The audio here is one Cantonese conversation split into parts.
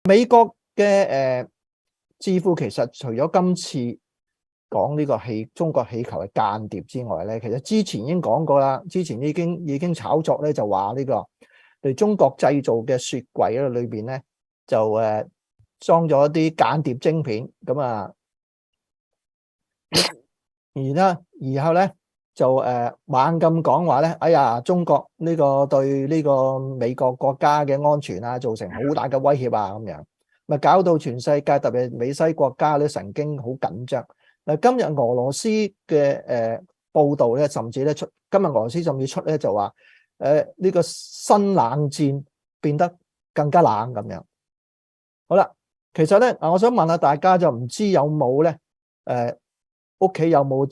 美國嘅智庫其實除咗今次講呢個中國氣球係間諜之外咧，其實之前已經講過啦，之前已經炒作咧，就話呢個對中國製造嘅雪櫃咧裏邊咧就裝咗一啲間諜晶片，咁啊，然後咧就猛咁講話咧，哎呀，中國呢個對呢個美國國家嘅安全啊造成好大嘅威脅啊，咁樣咪搞到全世界特別係美西國家咧神經好緊張。今日俄羅斯嘅報道咧，甚至咧今日俄羅斯甚至出咧就話呢個新冷戰變得更加冷咁樣。好啦，其實咧我想問下大家，就唔知有冇咧屋企有冇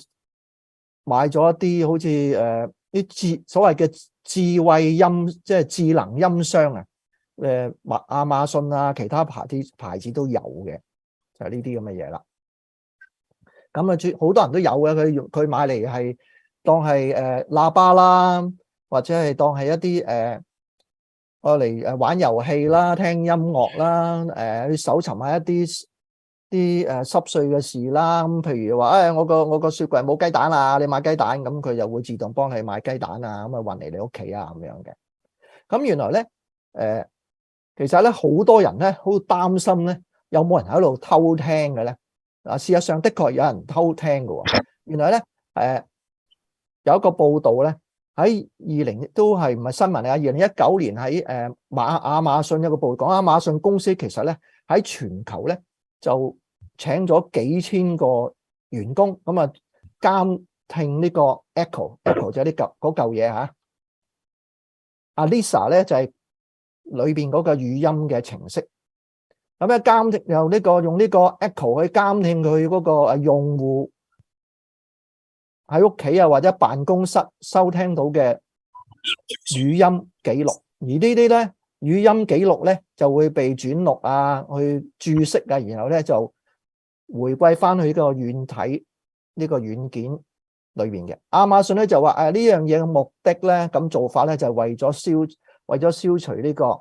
買咗一啲好似啲所謂嘅智慧音，即係智能音箱啊？亞馬遜啊，其他牌子都有嘅，就係呢啲咁嘅嘢啦。咁啊，好多人都有嘅，佢買嚟係當係喇叭啦，或者係當係一啲我嚟玩遊戲啦、聽音樂啦、去搜尋下一啲濕碎嘅事啦。咁譬如話我個雪櫃冇雞蛋啊，你買雞蛋，咁佢就會自動幫你買雞蛋啊，咁啊運嚟你屋企啊咁樣嘅。咁原來咧其實咧好多人咧好擔心咧，有冇人喺度偷聽嘅咧？事實上的確有人偷聽嘅喎。原來咧有一個報道咧，喺都係唔係新聞嚟啊？2019年喺亞馬遜有個報道講，亞馬遜公司其實咧喺全球咧就請咗幾千個員工，咁啊監聽呢個 Echo 就係嗰嚿嘢嚇。Alexa 咧就係裏邊嗰個語音嘅程式。咁咧監聽用呢個 Echo 去監聽佢嗰個用戶喺屋企啊或者辦公室收聽到嘅語音記錄，而呢啲咧語音記錄咧就會被轉錄啊，去注釋啊，然後咧就回歸翻去呢個軟體呢個軟件裏邊嘅。亞馬遜咧就話呢樣嘢嘅目的咧，咁做法咧就係為咗消除呢個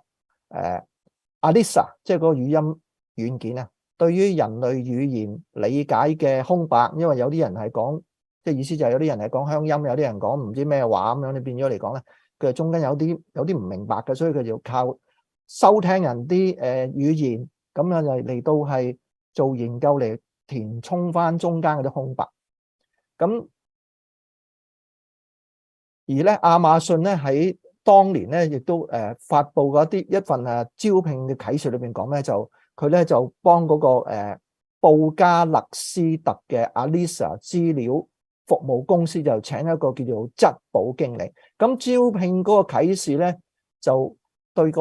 Alexa 即係嗰個語音軟件啊，對於人類語言理解嘅空白，因為有啲人係講，即係意思就係有啲人係講鄉音，有啲人講唔知咩話咁樣，你變咗嚟講咧，佢中間有啲唔明白嘅，所以佢就靠收聽人啲語言，咁樣就嚟到係做研究嚟填充翻中間嗰啲空白。咁而咧亞馬遜咧喺當年咧亦都發布過一份招聘嘅啟示裏邊講咧，佢咧就幫嗰個布加勒斯特嘅 Alexa 資料服務公司就請一個叫做質保經理。咁招聘嗰個啟示咧就對於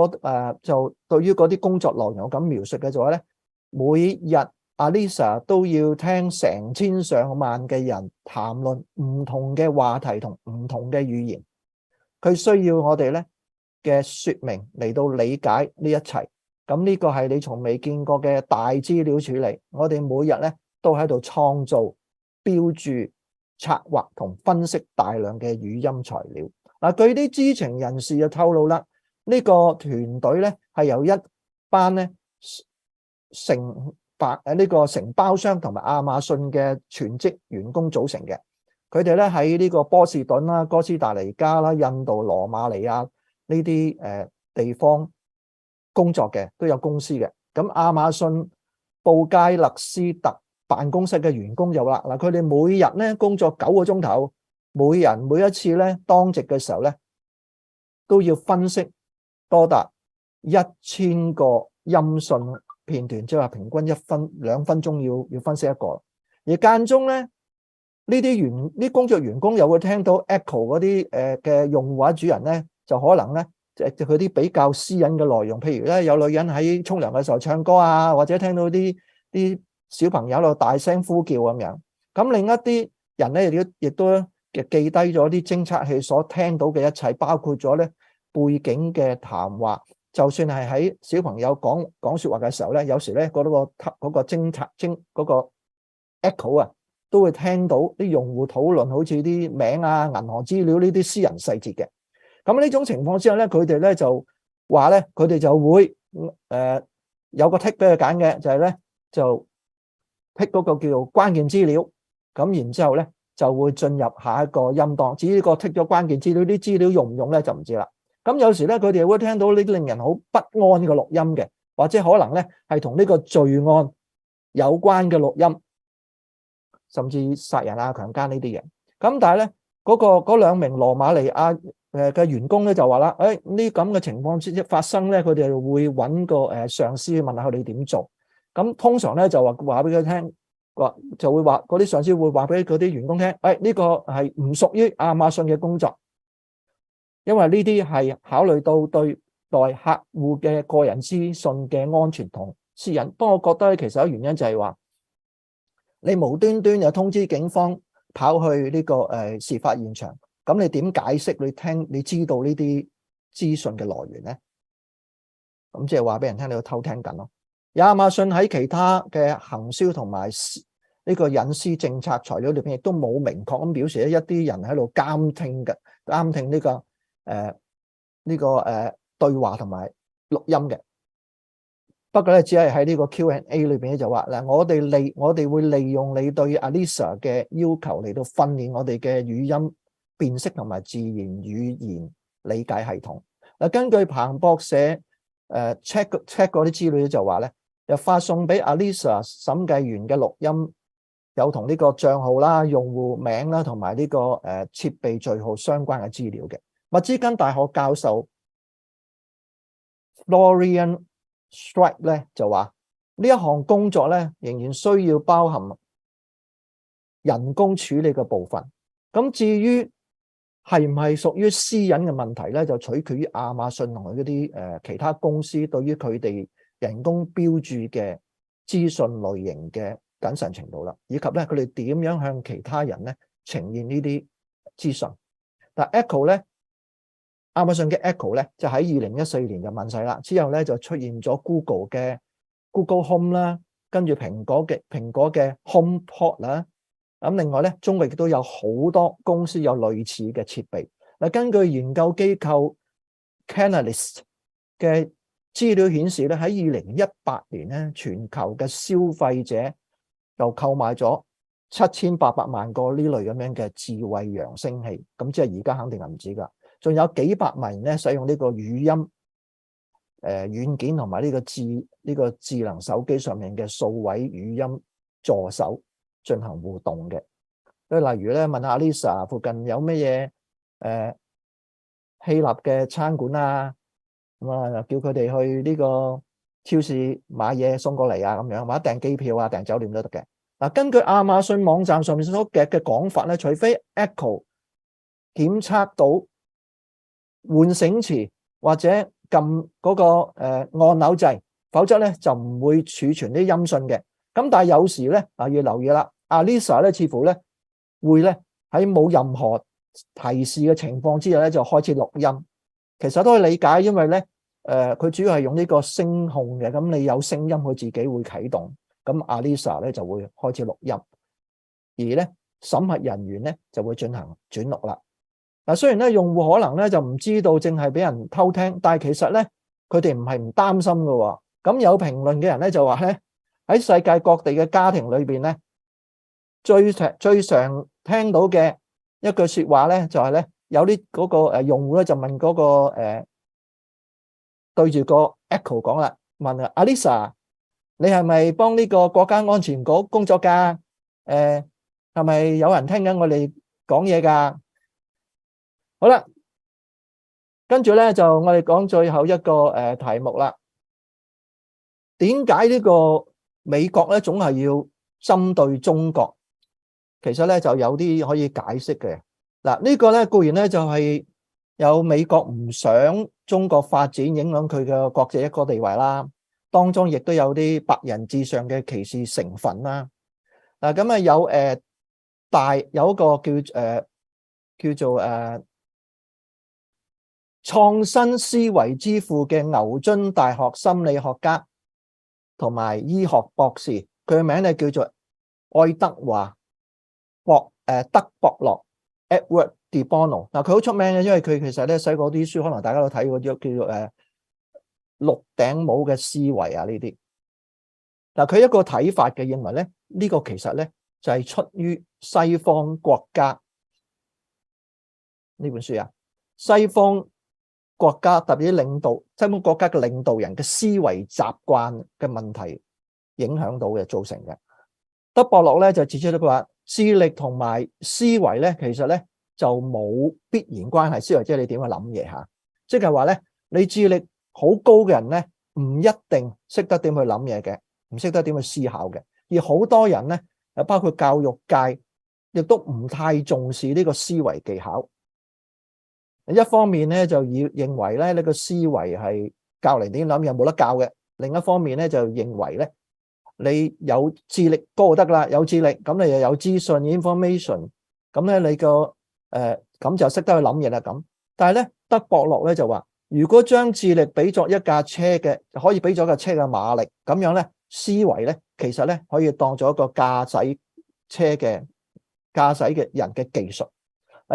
嗰啲工作內容咁描述嘅就話咧，每日 Alexa 都要聽成千上萬嘅人談論唔同嘅話題同唔同嘅語言，佢需要我哋咧嘅說明嚟到理解呢一切。咁呢個係你從未見過嘅大資料處理。我哋每日咧都喺度創造、標注、策劃同分析大量嘅語音材料。嗱，據啲知情人士就透露啦，呢個團隊咧係由一班咧承包商同埋亞馬遜嘅全職員工組成嘅。佢哋咧喺呢個波士頓啦、哥斯達黎加啦、印度羅馬尼亞呢啲地方工作嘅，都有公司嘅。咁亞馬遜布加勒斯特辦公室嘅員工就話嗱，佢哋每日咧工作9個鐘頭，每人每一次咧當值嘅時候咧，都要分析多達1000個音訊片段，即係話平均2分鐘要分析一個。而間中咧，呢啲工作員工又會聽到 Echo 嗰啲嘅用戶主人咧，就可能咧佢啲比較私隱嘅內容，譬如咧有女人喺沖涼嘅時候唱歌啊，或者聽到啲小朋友喺度大聲呼叫咁樣。咁另一啲人咧亦都記低咗啲偵測器所聽到嘅一切，包括咗咧背景嘅談話。就算係喺小朋友講說話嘅時候咧，有時咧嗰個嗰個 Echo 啊，都會聽到啲用戶討論好似啲名啊、銀行資料呢啲私人細節嘅。咁呢種情況之下咧，佢哋咧就話咧，佢哋就會有個 tick 俾佢揀嘅，就係咧就 tick 嗰個叫做關鍵資料，咁然之後咧就會進入下一個音檔。至於呢個 tick 咗關鍵資料，啲資料用唔用咧就唔知啦。咁有時咧佢哋會聽到呢啲令人好不安嘅錄音嘅，或者可能咧係同呢個罪案有關嘅錄音，甚至殺人啊、強姦呢啲嘢。咁但係咧嗰兩名羅馬尼亞嘅員工咧就話啦，呢咁嘅情況發生咧，佢哋會揾個上司去問下佢哋點做。咁通常咧就話俾佢聽，就會話嗰啲上司會話俾嗰啲員工聽，呢個係唔屬於亞馬遜嘅工作，因為呢啲係考慮到對待客戶嘅個人資訊嘅安全同私隱。不過我覺得其實有原因就係話，你無端端又通知警方跑去呢個事發現場，咁你點解釋你知道呢啲資訊嘅來源咧？咁即係話俾人聽你偷聽緊咯。亞馬遜喺其他嘅行銷同埋呢個隱私政策材料裏邊，亦都冇明確咁表示一啲人喺度監聽呢個對話同埋錄音嘅。不過咧，只係喺呢個 Q&A 裏邊咧就話嗱，我哋會利用你對 Alyssa 嘅要求嚟到訓練我哋嘅語音辨識同埋自然語言理解系統。嗱，根據彭博社check 嗰啲資料就話咧，又發送俾 Alyssa 審計員嘅錄音，有同呢個帳號啦、用戶名啦同埋呢個設備序號相關嘅資料嘅。密茲根大學教授 Florian Strike 咧就話呢一項工作咧仍然需要包含人工處理嘅部分。咁至於係唔係屬於私隱嘅問題咧，就取決於亞馬遜同埋嗰啲其他公司對於佢哋人工標注嘅資訊類型嘅謹慎程度啦，以及咧佢哋點樣向其他人咧呈現呢啲資訊。但 Echo 咧，亞馬遜嘅 Echo 咧就喺2014年就問世啦，之後咧就出現咗 Google 嘅 Google Home 啦，跟住蘋果嘅 HomePod 啦。咁另外咧，中國亦都有好多公司有類似嘅設備。嗱，根據研究機構 Canalys 嘅資料顯示咧，喺2018年咧，全球嘅消費者就購買咗7800萬個呢類咁樣嘅智慧揚聲器。咁即係而家肯定係唔止㗎，仲有幾百萬人咧使用呢個語音軟件同埋呢個智能手機上面嘅數位語音助手進行互動嘅。例如咧，問下 Alyssa 附近有咩嘢希臘嘅餐館啊，咁啊叫佢哋去呢個超市買嘢送過嚟啊，咁樣或者訂機票啊、訂酒店都得嘅。嗱，根據亞馬遜網站上面所嘅講法咧，除非 Echo 檢測到喚醒詞或者撳嗰個按鈕掣，否則咧就唔會儲存啲音訊嘅。咁但係有時咧要留意啦，Alyssa咧似乎咧會咧喺冇任何提示嘅情況之下咧就開始錄音。其實都可以理解，因為咧佢主要係用呢個聲控嘅，咁你有聲音佢自己會啟動，咁 Alyssa咧就會開始錄音，而咧審核人員咧就會進行轉錄啦。嗱，雖然咧用戶可能咧就唔知道淨係俾人偷聽，但係其實咧佢哋唔係唔擔心㗎喎。咁有評論嘅人咧就話咧，喺世界各地嘅家庭裏邊咧，最常聽到嘅一句説話咧就係咧，有啲嗰個用戶咧就問嗰個對住個 Echo 講啦，問啊 Alyssa，你係咪幫呢個國家安全局工作㗎？係咪有人聽緊我哋講嘢㗎？好啦，跟住咧就我哋講最後一個題目啦。點解呢個美國咧總係要針對中國？其實咧就有啲可以解釋嘅。嗱，呢個咧固然咧就係有美國唔想中國發展，影響佢嘅國際一哥地位啦。當中亦都有啲白人至上嘅歧視成分啦。嗱，咁啊有一個叫做創新思維之父嘅牛津大學心理學家同埋醫學博士，佢嘅名咧叫做愛德華德博洛 Edward de Bono。嗱，佢好出名嘅，因為佢其實咧寫過啲書，可能大家都睇過，叫做綠頂帽嘅思維啊呢啲。嗱，佢一個睇法嘅認為咧，呢個其實咧就係出於西方國家呢本書啊，西方國家特別啲領導，西方國家嘅領導人嘅思維習慣嘅問題影響到嘅造成嘅。德博洛咧就指出咗佢話，智力同埋思維咧，其實咧就冇必然關係。思維即係你點樣諗嘢嚇，即係話咧，你智力好高嘅人咧，唔一定識得點去諗嘢嘅，唔識得點去思考嘅。而好多人咧，包括教育界，亦都唔太重視呢個思維技巧。一方面咧就認為咧呢個思維係教嚟點諗又冇得教嘅，另一方面咧就認為咧你有智力高就得啦，有智力咁你又有資訊 information， 咁咧你個咁就識得去諗嘢啦咁。但係咧德博洛咧就話，如果將智力比作一架車嘅，可以比咗架車嘅馬力，咁樣咧思維咧其實咧可以當咗一個駕駛嘅人嘅技術。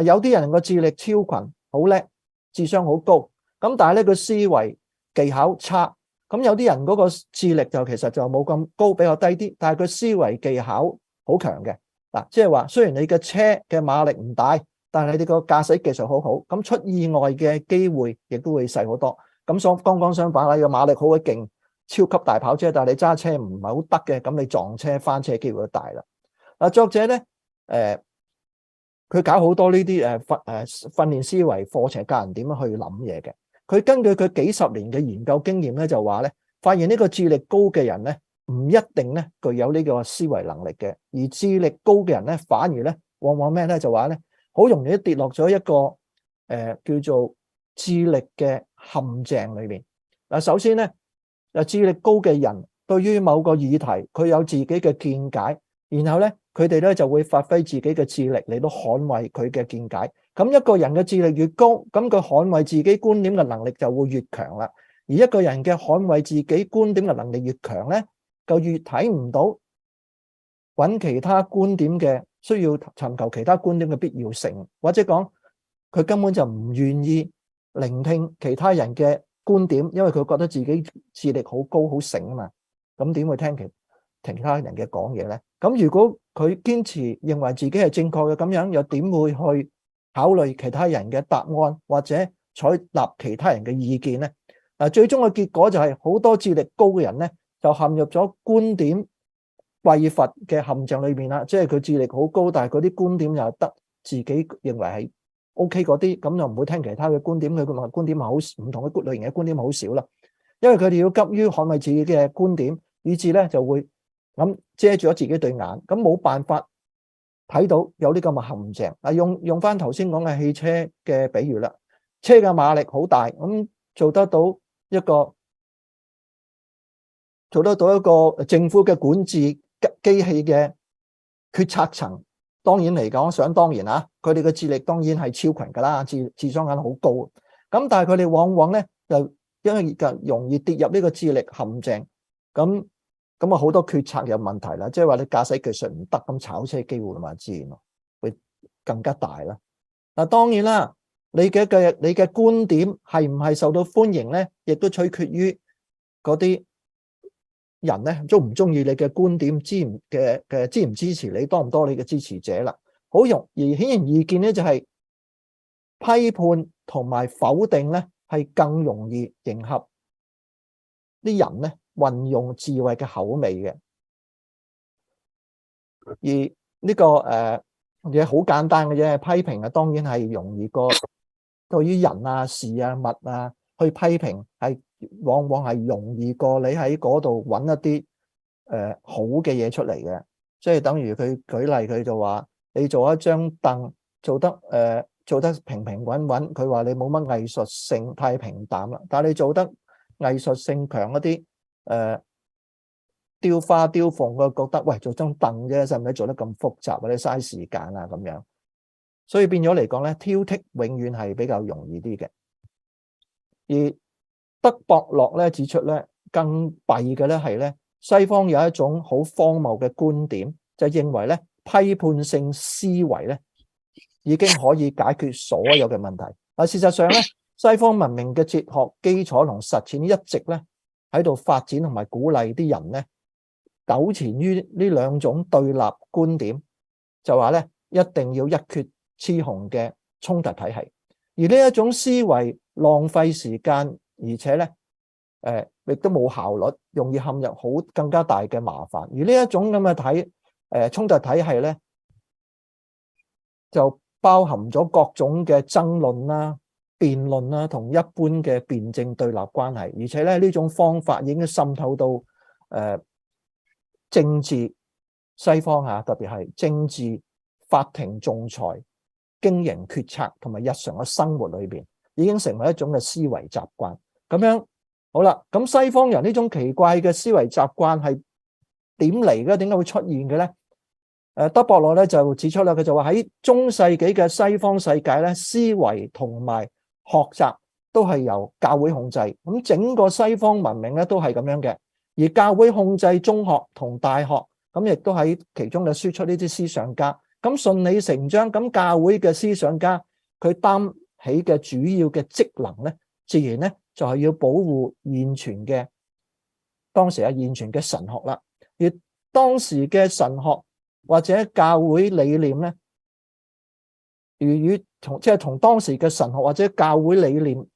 有啲人個智力超群，好叻，智商好高，咁但係咧佢思維技巧差。咁有啲人嗰個智力就其實就冇咁高，比較低啲，但係佢思維技巧好強嘅。嗱，即係話雖然你嘅車嘅馬力唔大，但係你哋個駕駛技術好好，咁出意外嘅機會亦都會細好多。咁剛剛相反啦，個馬力好鬼勁，超級大跑車，但係你揸車唔係好得嘅，咁你撞車翻車機會都大啦。嗱，作者咧，佢搞好多呢啲訓練思維課程，教人點樣去諗嘢嘅。佢根據佢幾十年嘅研究經驗咧，就話咧，發現呢個智力高嘅人咧，唔一定咧具有呢個思維能力嘅，而智力高嘅人咧，反而咧往往咩咧，就話咧好容易跌落咗一個叫做智力嘅陷阱裏面。嗱，首先咧，智力高嘅人對於某個議題，佢有自己嘅見解，然後咧佢哋咧就會發揮自己嘅智力嚟到捍衛佢嘅見解。咁一個人嘅智力越高，咁佢捍衛自己觀點嘅能力就會越強啦。而一個人嘅捍衛自己觀點嘅能力越強咧，就越睇唔到揾其他觀點嘅需要，尋求其他觀點嘅必要性，或者講佢根本就唔願意聆聽其他人嘅觀點，因為佢覺得自己智力好高好醒啊嘛。咁點會聽其他人嘅講嘢咧？咁如果佢堅持認為自己係正確嘅，咁樣又點會去考慮其他人嘅答案，或者採納其他人嘅意見咧？最終嘅結果就係好多智力高嘅人咧，就陷入咗觀點匱乏嘅陷阱裏面啦。即係佢智力好高，但係嗰啲觀點又得自己認為係 OK 嗰啲，咁就唔會聽其他嘅觀點。佢嘅觀點係好唔同嘅類型嘅觀點好少啦，因為佢哋要急於捍衛自己嘅觀點，以致咧就會咁遮住咗自己對眼，咁冇辦法睇到有啲咁嘅陷阱。用翻頭先講嘅汽車嘅比喻啦，車嘅馬力好大，咁做得到一個政府嘅管治機器嘅決策層，當然嚟講想當然啊，佢哋嘅智力當然係超群噶啦，智商梗係好高。咁但係佢哋往往咧就因為容易跌入呢個智力陷阱，咁啊好多決策有問題啦。即係話你駕駛技術唔得，咁炒車機會嘛自然會更加大啦。嗱，當然啦，你嘅觀點係唔係受到歡迎咧，亦都取決於嗰啲人咧中唔中意你嘅觀點，支唔支持你，多唔多你嘅支持者啦。好容易顯而易見咧，就係批判同埋否定咧，係更容易迎合啲人咧運用智慧嘅口味嘅。而呢個嘢好簡單嘅啫，批評啊當然係容易過對於人啊事啊物啊去批評，係往往係容易過你喺嗰度揾一啲好嘅嘢出嚟嘅。即係等於佢舉例，佢就話你做一張凳做得平平穩穩，佢話你冇乜藝術性，太平淡啦。但係你做得藝術性強一啲，雕花雕鳳，佢覺得喂，做張凳啫，使唔使做得咁複雜或者嘥時間啊咁樣？所以變咗嚟講咧，挑剔永遠係比較容易啲嘅。而德博洛咧指出咧，更弊嘅咧係咧，西方有一種好荒謬嘅觀點，就認為咧批判性思維咧已經可以解決所有嘅問題。事實上咧，西方文明嘅哲學基礎同實踐一直咧喺度發展同埋鼓勵啲人咧糾纏於呢兩種對立觀點，就話咧一定要一決雌雄嘅衝突體系，而呢一種思維浪費時間，而且咧亦都冇效率，容易陷入好更加大嘅麻煩。而呢一種咁嘅衝突體系咧，就包含咗各種嘅爭論啦、辯論啦，同一般嘅辯證對立關係。而且咧呢種方法已經滲透到政治西方嚇，特別係政治、法庭仲裁、經營決策同埋日常嘅生活裏邊，已經成為一種嘅思維習慣。咁樣好啦，咁西方人呢種奇怪嘅思維習慣係點嚟嘅？點解會出現嘅咧？德博羅咧就指出啦，佢就話喺中世紀嘅西方世界咧，思維同埋學習都係由教會控制。咁整個西方文明咧都係咁樣嘅，而教會控制中學同大學，咁亦都喺其中嘅輸出呢啲思想家。咁順理成章，咁教會嘅思想家佢擔起嘅主要嘅職能咧，自然咧就係要保護現存嘅當時現存嘅神學啦。而當時嘅神學或者教會理念咧，同當時嘅神學或者教會理念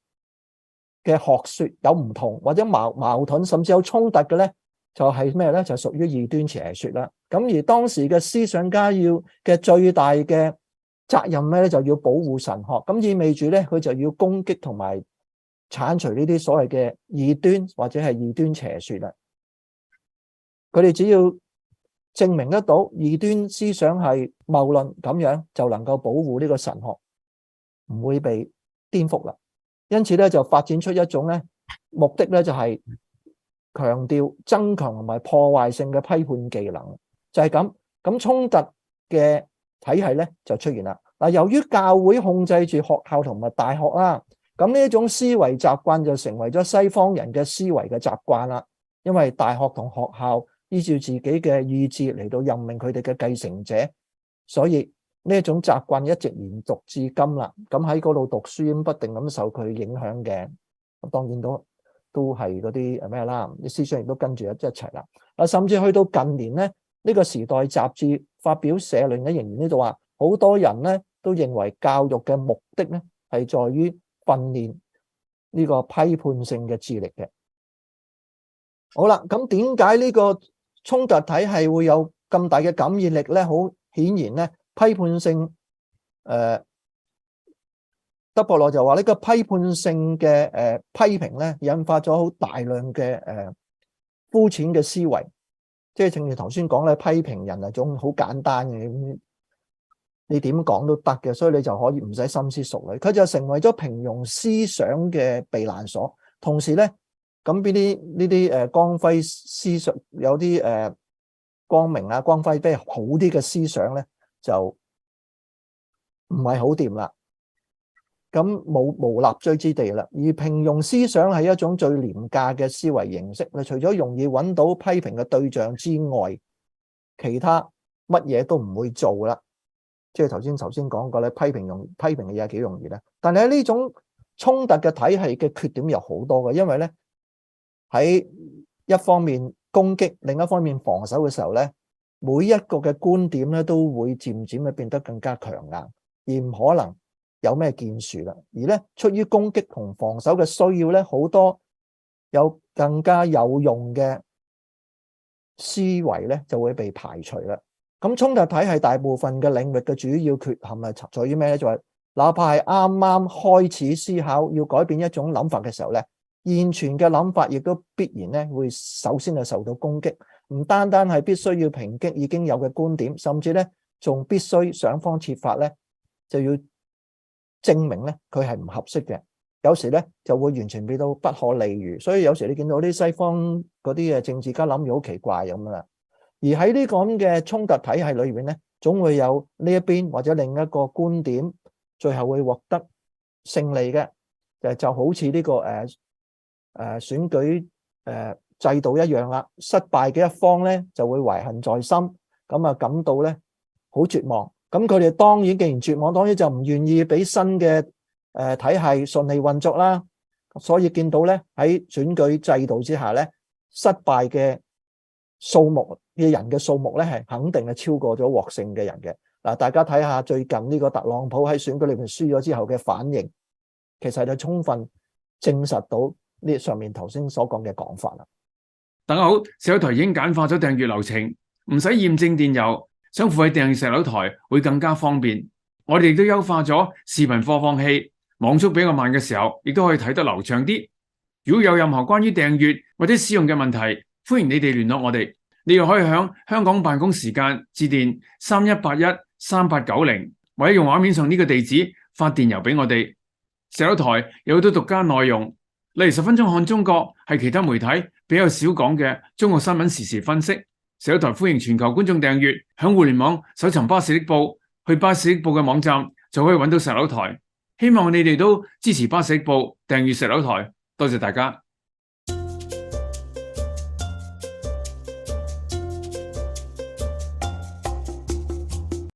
嘅學說有唔同，或者矛盾，甚至有衝突嘅咧，就係咩咧？就屬於異端邪說啦。咁而當時嘅思想家要嘅最大嘅責任咧，就要保護神學。咁意味住咧，佢就要攻擊同埋鏟除呢啲所謂嘅異端或者係異端邪說啦。佢哋只要證明得到異端思想係謬論，咁樣就能夠保護呢個神學唔會被顛覆啦。因此咧，就發展出一種咧目的咧，就係強調增強同埋破壞性嘅批判技能，就係咁。咁衝突嘅體系咧就出現啦。嗱，由於教會控制住學校同埋大學啦，咁呢一種思維習慣就成為咗西方人嘅思維嘅習慣啦。因為大學同學校依照自己嘅意志嚟到任命佢哋嘅繼承者，所以呢一種習慣一直延續至今啦。咁喺嗰度讀書不定咁受佢影響嘅，咁當然都係嗰啲咩啦，啲思想亦都跟住一齊啦。甚至去到近年咧，呢個時代雜誌發表社論嘅，仍然呢度話，好多人咧都認為教育嘅目的咧係在於訓練呢個批判性嘅智力嘅。好啦，咁點解呢個衝突體系會有咁大嘅感染力咧？好顯然咧，批判性德博羅就話呢個批判性嘅批評咧，引發咗好大量嘅膚淺嘅思維，即係正如頭先講咧，批評人係種好簡單嘅，你點講都得嘅，所以你就可以唔使深思熟慮。佢就成為咗平庸思想嘅避難所，同時咧。咁呢啲光輝思想有啲光明啊光輝比較好啲嘅思想咧，就唔係好掂啦。咁無立錐之地啦。而平庸思想係一種最廉價嘅思維形式。你除咗容易揾到批評嘅對象之外，其他乜嘢都唔會做啦。即係頭先講過咧，批評嘅嘢幾容易咧。但係呢種衝突嘅體系嘅缺點有好多嘅，因為咧。喺一方面攻擊，另一方面防守嘅時候咧，每一個嘅觀點咧都會漸漸嘅變得更加強硬，而唔可能有咩建樹啦。而咧出於攻擊同防守嘅需要咧，好多有更加有用嘅思維咧就會被排除啦。咁衝突體系大部分嘅領域嘅主要缺陷係在於咩咧？就係哪怕係啱啱開始思考要改變一種諗法嘅時候咧，現存嘅諗法亦都必然咧會首先係受到攻擊，唔單單係必須要抨擊已經有嘅觀點，甚至咧仲必須想方設法咧就要證明咧佢係唔合適嘅。有時咧就會完全變到不可理喻，所以有時你見到啲西方嗰啲嘅政治家諗嘢好奇怪咁啦。而喺呢個咁嘅衝突體系裏邊咧，總會有呢一邊或者另一個觀點最後會獲得勝利嘅，就好似呢個選舉制度一樣啦。失敗嘅一方咧就會懷恨在心，咁啊感到咧好絕望。咁佢哋當然既然絕望，當然就唔願意俾新嘅體系順利運作啦。所以見到咧喺選舉制度之下咧，失敗嘅數目嘅人嘅數目咧係肯定係超過咗獲勝嘅人嘅。嗱，大家睇下最近呢個特朗普喺選舉裏邊輸咗之後嘅反應，其實就充分證實到呢上面頭先所講嘅講法啦。大家好，石榴台已經簡化咗訂閱流程，唔使驗證電郵，想付費訂閱石榴台會更加方便。我哋亦都優化咗視頻播放器，網速比較慢嘅時候，亦都可以睇得流暢啲。如果有任何關於訂閱或者使用嘅問題，歡迎你哋聯絡我哋。你又可以響香港辦公時間致電31813890，或者用畫面上呢個地址發電郵俾我哋。石榴台有好多獨家內容，例如10分鐘看中國係其他媒體比較少講嘅中國新聞時事分析。石榴台歡迎全球觀眾訂閱，響互聯網搜尋巴士的報，去巴士的報嘅網站就可以揾到石榴台。希望你哋都支持巴士的報，訂閱石榴台，多謝大家。